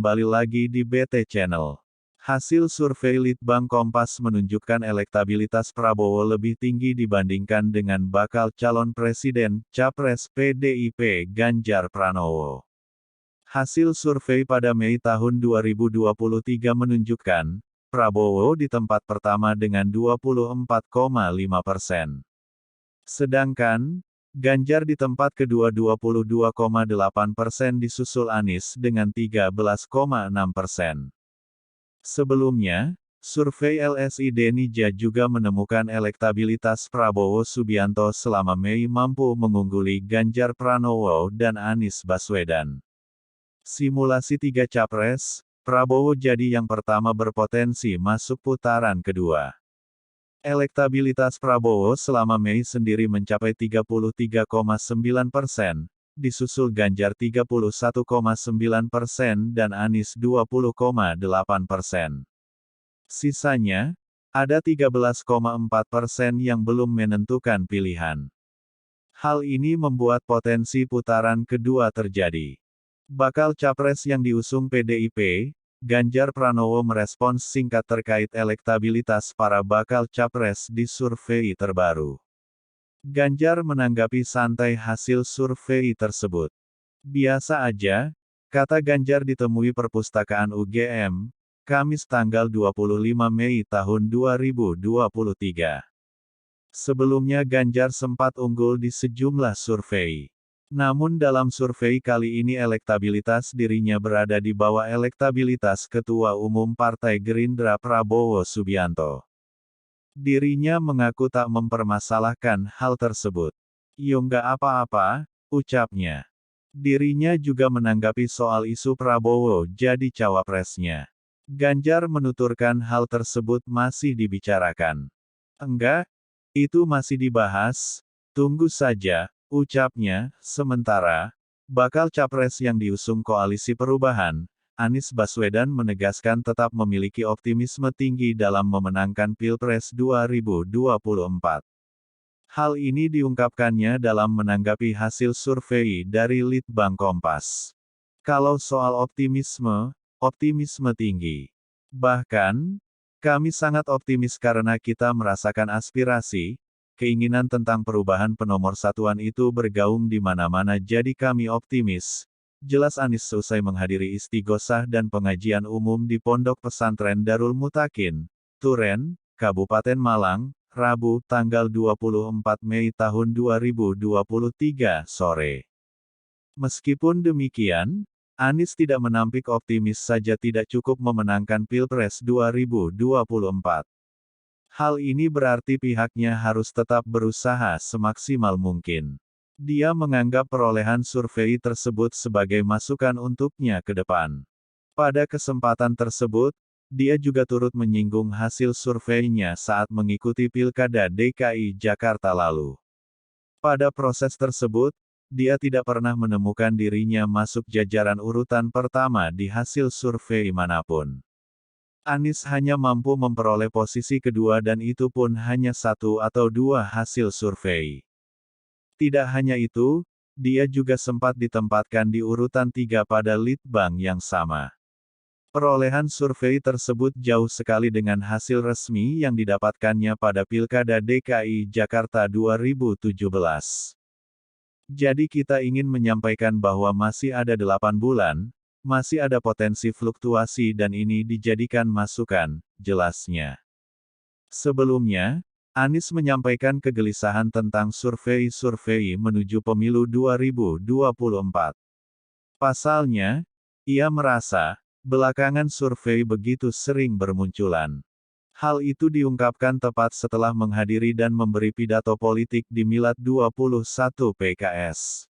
kembali lagi di BT Channel. Hasil survei Litbang Kompas menunjukkan elektabilitas Prabowo lebih tinggi dibandingkan dengan bakal calon presiden, Capres PDIP Ganjar Pranowo. Hasil survei pada Mei tahun 2023 menunjukkan, Prabowo di tempat pertama dengan 24,5%. Sedangkan, Ganjar di tempat kedua 22,8% disusul Anies dengan 13,6%. Sebelumnya, survei LSI Denija juga menemukan elektabilitas Prabowo Subianto selama Mei mampu mengungguli Ganjar Pranowo dan Anies Baswedan. Simulasi 3 capres, Prabowo jadi yang pertama berpotensi masuk putaran kedua. Elektabilitas Prabowo selama Mei sendiri mencapai 33,9%, disusul Ganjar 31,9% dan Anies 20,8%. Sisanya, ada 13,4% yang belum menentukan pilihan. Hal ini membuat potensi putaran kedua terjadi. Bakal capres yang diusung PDIP, Ganjar Pranowo merespons singkat terkait elektabilitas para bakal capres di survei terbaru. Ganjar menanggapi santai hasil survei tersebut. Biasa aja, kata Ganjar ditemui perpustakaan UGM, Kamis tanggal 25 Mei tahun 2023. Sebelumnya Ganjar sempat unggul di sejumlah survei. Namun dalam survei kali ini elektabilitas dirinya berada di bawah elektabilitas Ketua Umum Partai Gerindra Prabowo Subianto. Dirinya mengaku tak mempermasalahkan hal tersebut. "Yo nggak apa-apa," ucapnya. Dirinya juga menanggapi soal isu Prabowo jadi cawapresnya. Ganjar menuturkan hal tersebut masih dibicarakan. "Enggak, itu masih dibahas, tunggu saja," ucapnya. Sementara, bakal capres yang diusung Koalisi Perubahan, Anies Baswedan menegaskan tetap memiliki optimisme tinggi dalam memenangkan Pilpres 2024. Hal ini diungkapkannya dalam menanggapi hasil survei dari Litbang Kompas. "Kalau soal optimisme tinggi. Bahkan, kami sangat optimis karena kita merasakan aspirasi, keinginan tentang perubahan penomorsatuan itu bergaung di mana-mana jadi kami optimis," jelas Anies seusai menghadiri istighosah dan pengajian umum di Pondok Pesantren Darul Mutakin, Turen, Kabupaten Malang, Rabu, tanggal 24 Mei tahun 2023 sore. Meskipun demikian, Anies tidak menampik optimis saja tidak cukup memenangkan Pilpres 2024. Hal ini berarti pihaknya harus tetap berusaha semaksimal mungkin. Dia menganggap perolehan survei tersebut sebagai masukan untuknya ke depan. Pada kesempatan tersebut, dia juga turut menyinggung hasil surveinya saat mengikuti Pilkada DKI Jakarta lalu. Pada proses tersebut, dia tidak pernah menemukan dirinya masuk jajaran urutan pertama di hasil survei manapun. Anies hanya mampu memperoleh posisi kedua dan itu pun hanya 1 atau 2 hasil survei. Tidak hanya itu, dia juga sempat ditempatkan di urutan 3 pada Litbang yang sama. Perolehan survei tersebut jauh sekali dengan hasil resmi yang didapatkannya pada Pilkada DKI Jakarta 2017. Jadi kita ingin menyampaikan bahwa masih ada 8 bulan, masih ada potensi fluktuasi dan ini dijadikan masukan, jelasnya. Sebelumnya, Anies menyampaikan kegelisahan tentang survei-survei menuju pemilu 2024. Pasalnya, ia merasa, belakangan survei begitu sering bermunculan. Hal itu diungkapkan tepat setelah menghadiri dan memberi pidato politik di Milad 21 PKS.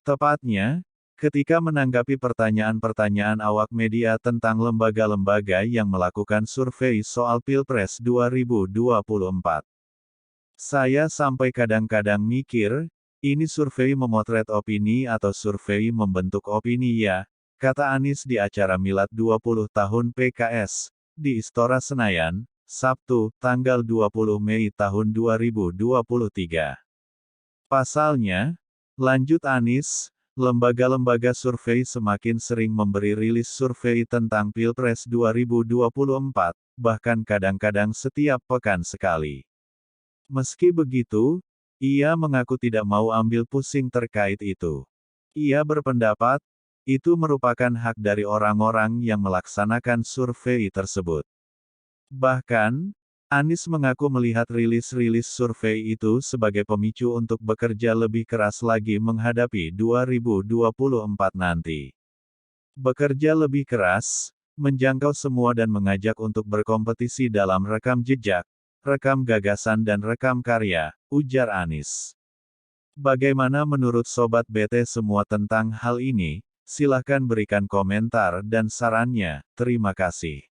Tepatnya, ketika menanggapi pertanyaan-pertanyaan awak media tentang lembaga-lembaga yang melakukan survei soal Pilpres 2024. "Saya sampai kadang-kadang mikir, ini survei memotret opini atau survei membentuk opini ya," kata Anies di acara Milad 20 tahun PKS, di Istora Senayan, Sabtu, tanggal 20 Mei tahun 2023. Pasalnya, lanjut Anies, Lembaga-lembaga survei semakin sering memberi rilis survei tentang Pilpres 2024, bahkan kadang-kadang setiap pekan sekali. Meski begitu, ia mengaku tidak mau ambil pusing terkait itu. Ia berpendapat, itu merupakan hak dari orang-orang yang melaksanakan survei tersebut. Bahkan, Anies mengaku melihat rilis-rilis survei itu sebagai pemicu untuk bekerja lebih keras lagi menghadapi 2024 nanti. Bekerja lebih keras, menjangkau semua dan mengajak untuk berkompetisi dalam rekam jejak, rekam gagasan dan rekam karya, ujar Anies. Bagaimana menurut Sobat BT semua tentang hal ini? Silahkan berikan komentar dan sarannya, terima kasih.